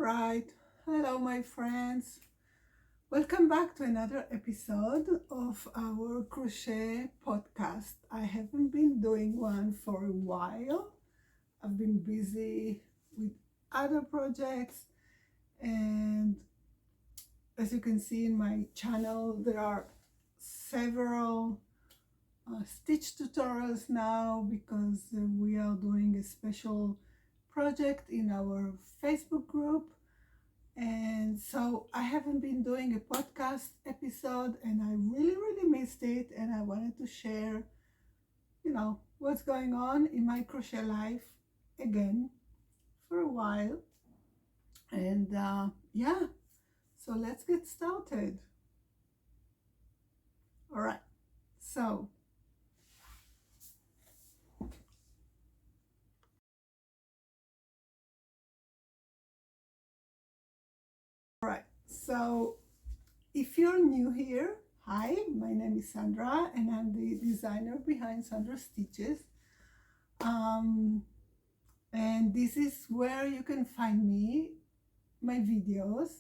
right. Hello, my friends. Welcome back to another episode of our crochet podcast. I haven't been doing one for a while. I've been busy with other projects, and as you can see in my channel, there are several stitch tutorials now because we are doing a special project in our Facebook group. And so I haven't been doing a podcast episode, and I really missed it, and I wanted to share, what's going on in my crochet life again for a while. And yeah, so let's get started. All right, so so if you're new here, hi, my name is Sandra, and I'm the designer behind SandraStitches. And this is where you can find me, my videos.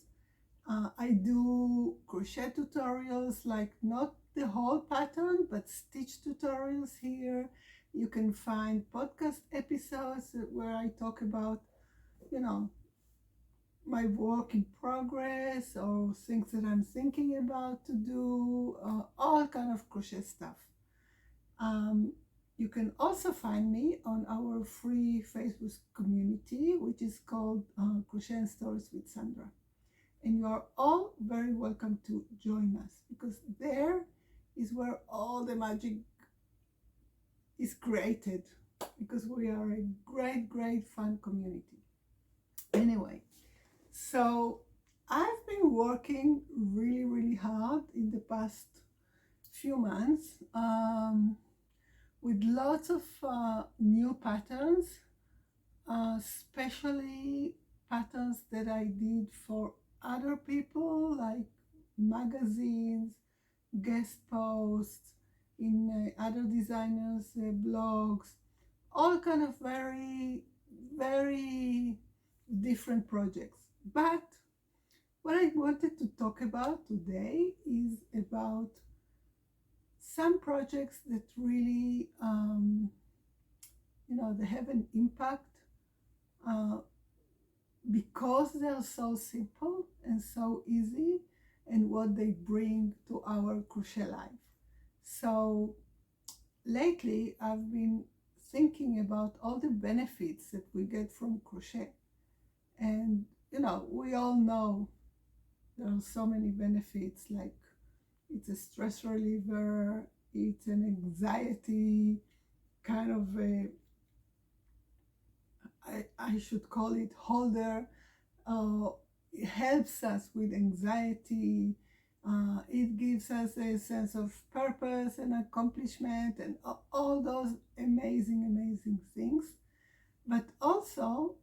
I do crochet tutorials, like not the whole pattern, but stitch tutorials here. You can find podcast episodes where I talk about, my work in progress or things that I'm thinking about to do, all kind of crochet stuff. You can also find me on our free Facebook community, which is called Crochet and Stories with Sandra. And you are all very welcome to join us, because there is where all the magic is created, because we are a great fun community. Anyway, so I've been working really hard in the past few months with lots of new patterns, especially patterns that I did for other people, like magazines, guest posts in other designers' blogs, all kind of very different projects. But what I wanted to talk about today is about some projects that really, they have an impact because they're so simple and so easy, and what they bring to our crochet life. So lately I've been thinking about all the benefits that we get from crochet. And we all know there are so many benefits, like it's a stress reliever, it's an anxiety kind of I should call it holder. It helps us with anxiety. It gives us a sense of purpose and accomplishment and all those amazing things. But also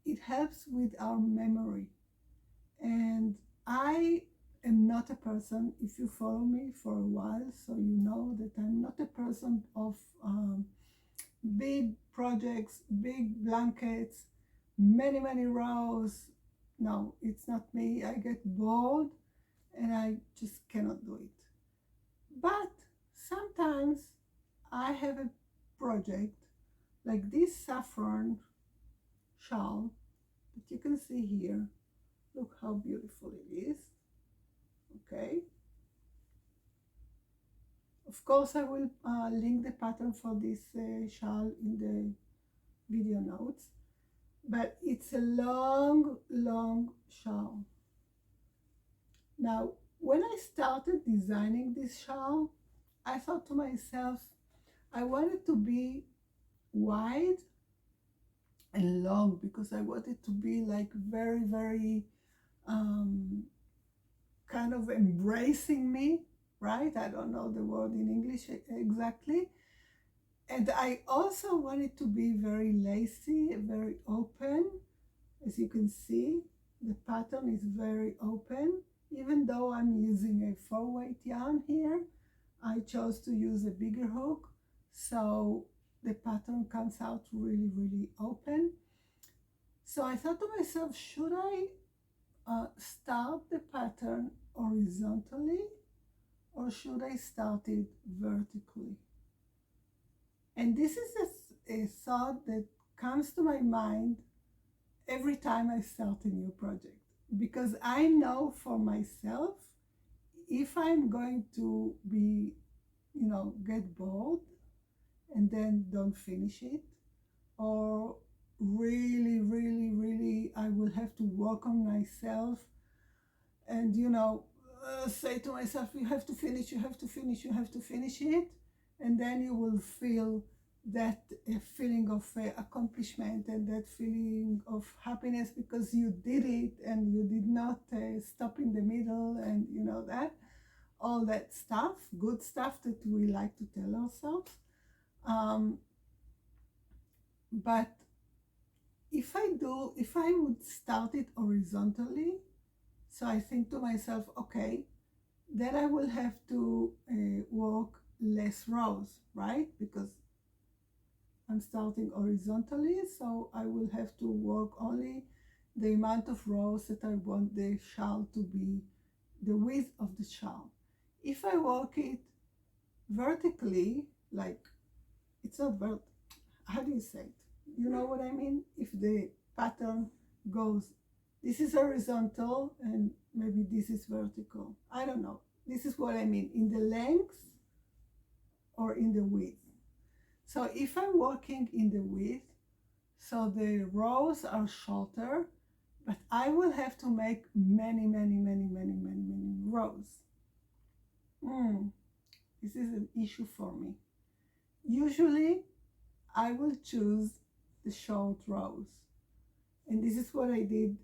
it helps with our memory. And I am not a person, if you follow me for a while, so you know that I'm not a person of big projects, big blankets, many rows. No, it's not me. I get bored and I just cannot do it. But sometimes I have a project like this saffron shawl that you can see here. Look how beautiful it is. Okay. Of course, I will link the pattern for this shawl in the video notes. But it's a long shawl. Now, when I started designing this shawl, I thought to myself, I want it to be wide and long, because I want it to be like very kind of embracing me, right? I don't know the word in English exactly. And I also want it to be very lacy, very open. As you can see, the pattern is very open. Even though I'm using a 4-weight yarn here, I chose to use a bigger hook, so the pattern comes out really open. So I thought to myself, should I start the pattern horizontally or should I start it vertically? And this is a thought that comes to my mind every time I start a new project, because I know for myself, if I'm going to be, get bored and then don't finish it, or really, really, really, I will have to work on myself and, say to myself, you have to finish, you have to finish, you have to finish it. And then you will feel that feeling of accomplishment and that feeling of happiness because you did it and you did not stop in the middle, and that all that stuff, good stuff that we like to tell ourselves. But if I would start it horizontally, so I think to myself, okay, then I will have to work less rows, right? Because I'm starting horizontally, so I will have to work only the amount of rows that I want the shawl to be, the width of the shawl. If I work it vertically, like it's not how do you say it? You know what I mean? If the pattern goes, this is horizontal and maybe this is vertical. I don't know. This is what I mean, in the length or in the width. So if I'm working in the width, so the rows are shorter, but I will have to make many, many, many, many, many, many rows. This is an issue for me. Usually, I will choose the short rows. And this is what I did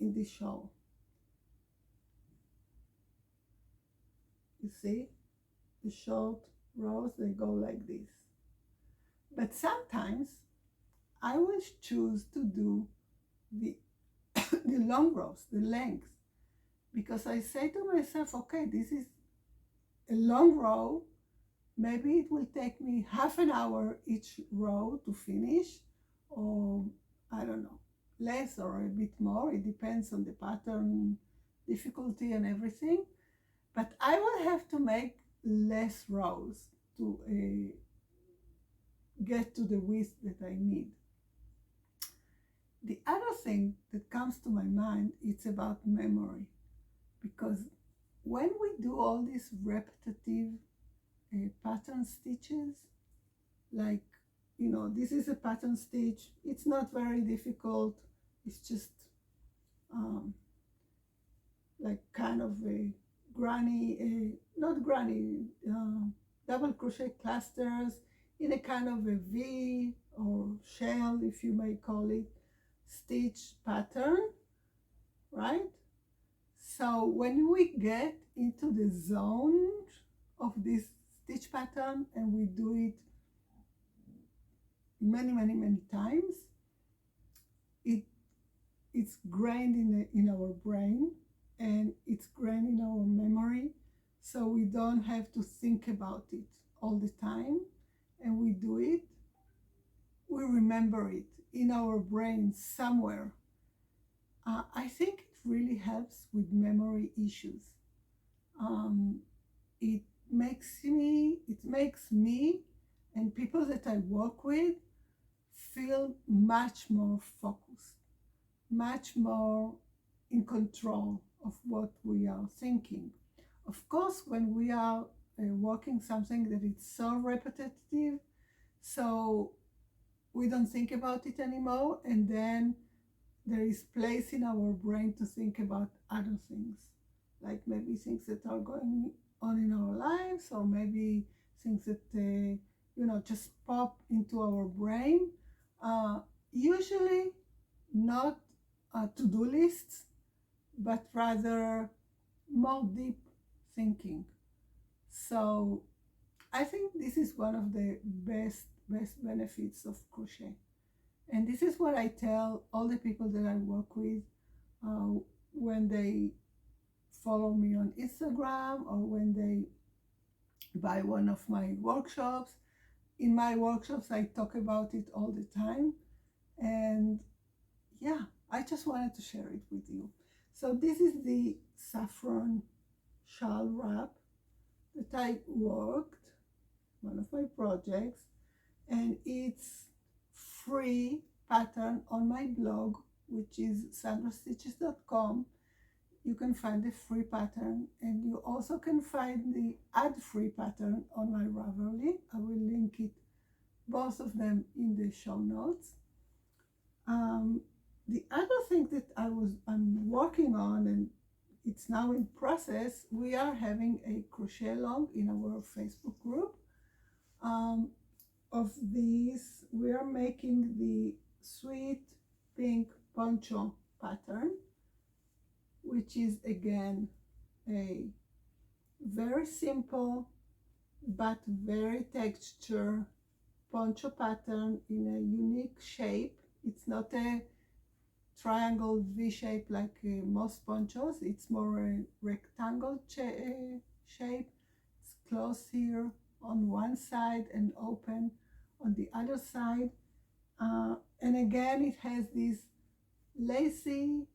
in this shawl. You see, the short rows, they go like this. But sometimes I will choose to do the, the long rows, the length, because I say to myself, okay, this is a long row. Maybe it will take me half an hour each row to finish, or I don't know, less or a bit more. It depends on the pattern difficulty and everything. But I will have to make less rows to get to the width that I need. The other thing that comes to my mind, it's about memory, because when we do all these repetitive pattern stitches, like, this is a pattern stitch, it's not very difficult, it's just like kind of a granny, not granny, double crochet clusters in a kind of a V or shell, if you may call it, stitch pattern, right? So when we get into the zone of this stitch pattern and we do it many, many, many times, it's grained in our brain and it's grained in our memory, so we don't have to think about it all the time, and we do it, we remember it in our brain somewhere. I think it really helps with memory issues. It makes me and people that I work with feel much more focused, much more in control of what we are thinking. Of course, when we are working something that is so repetitive, so we don't think about it anymore, and then there is place in our brain to think about other things, like maybe things that are going on in our lives, or maybe things that just pop into our brain. Usually not to-do lists, but rather more deep thinking. So I think this is one of the best benefits of crochet. And this is what I tell all the people that I work with when they follow me on Instagram or when they buy one of my workshops. In my workshops, I talk about it all the time. And yeah, I just wanted to share it with you. So this is the saffron shawl wrap that I worked, one of my projects, and it's free pattern on my blog, which is SandraStitches.com. You can find the free pattern, and you also can find the ad-free pattern on my Ravelry. I will link it, both of them, in the show notes. The other thing that I'm working on, and it's now in process, we are having a crochet along in our Facebook group. Of these, we are making the sweet pink poncho pattern, which is again a very simple but very texture poncho pattern in a unique shape. It's not a triangle V shape like most ponchos. It's more a rectangle shape. It's closed here on one side and open on the other side. And again, it has this lacy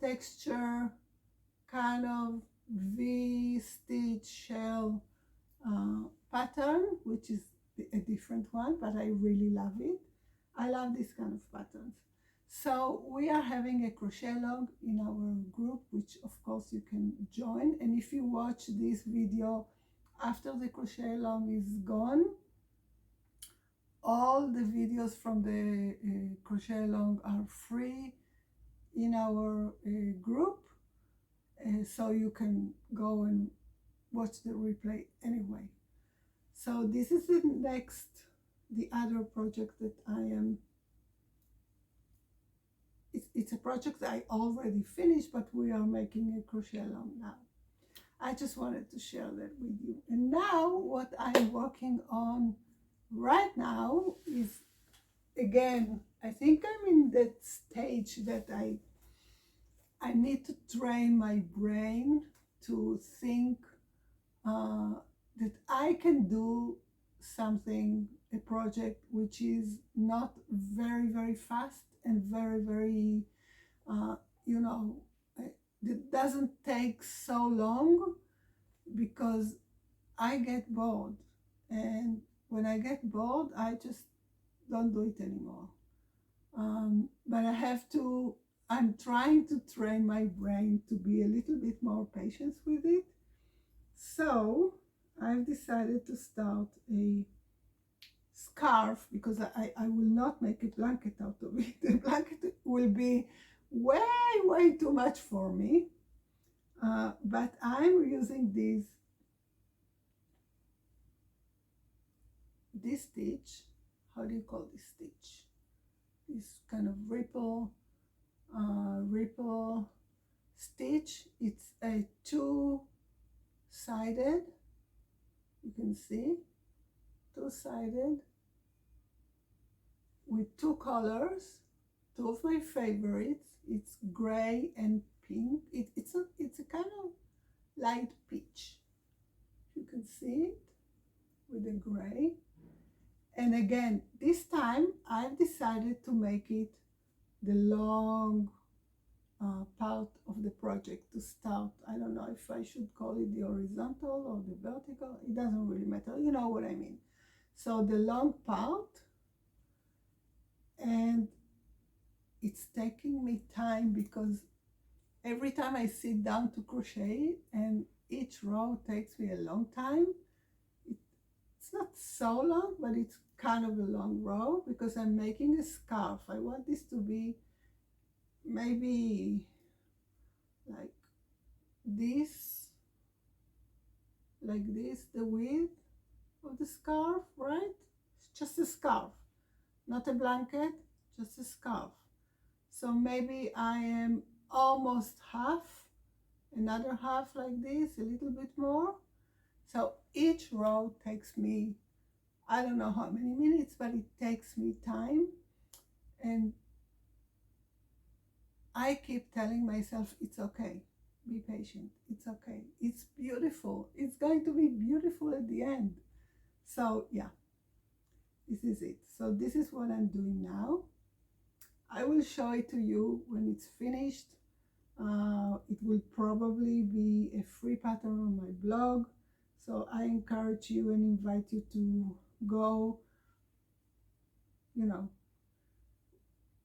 texture, kind of V-stitch shell pattern, which is a different one, but I really love it. I love this kind of patterns. So we are having a crochet along in our group, which of course you can join. And if you watch this video after the crochet along is gone, all the videos from the crochet along are free in our group, so you can go and watch the replay anyway. So this is the other project that I am, it's a project I already finished, but we are making a crochet along now. I just wanted to share that with you. And now what I'm working on right now is, again, I think I'm in that stage that I need to train my brain to think that I can do something, a project which is not very, very fast and very, very, it doesn't take so long, because I get bored. And when I get bored, I just don't do it anymore. But I'm trying to train my brain to be a little bit more patient with it. So I've decided to start a scarf, because I will not make a blanket out of it. The blanket will be way too much for me. But I'm using this stitch. How do you call this stitch? This kind of ripple stitch. It's a two-sided, you can see, two-sided with two colors, two of my favorites. It's gray and pink. It's a kind of light peach. You can see it with the gray. And again, this time I've decided to make it the long part of the project to start. I don't know if I should call it the horizontal or the vertical. It doesn't really matter. You know what I mean. So the long part, and it's taking me time, because every time I sit down to crochet, and each row takes me a long time. It's not so long, but it's kind of a long row, because I'm making a scarf. I want this to be maybe like this, the width of the scarf, right? It's just a scarf, not a blanket, just a scarf. So maybe I am almost half, another half like this, a little bit more. So each row takes me, I don't know how many minutes, but it takes me time. And I keep telling myself, it's okay, be patient, it's okay, it's beautiful, it's going to be beautiful at the end. So yeah, this is it. So this is what I'm doing now. I will show it to you when it's finished. It will probably be a free pattern on my blog, so I encourage you and invite you to go, you know,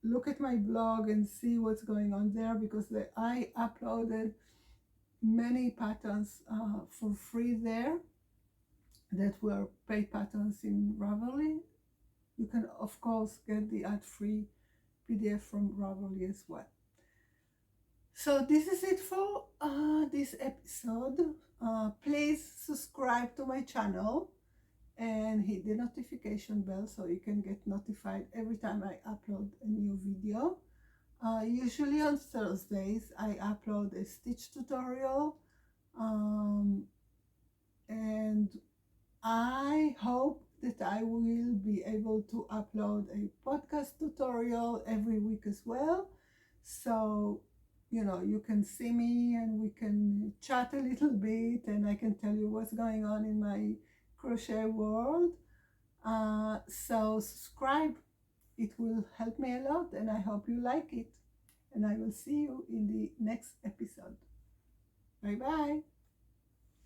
look at my blog and see what's going on there, because I uploaded many patterns for free there that were paid patterns in Ravelry. You can of course get the ad-free PDF from Ravelry as well. So this is it for this episode. Please subscribe to my channel and hit the notification bell so you can get notified every time I upload a new video. Usually on Thursdays I upload a stitch tutorial, and I hope that I will be able to upload a podcast tutorial every week as well. So, you know, you can see me and we can chat a little bit and I can tell you what's going on in my crochet world. So subscribe, it will help me a lot, and I hope you like it. And I will see you in the next episode. Bye bye.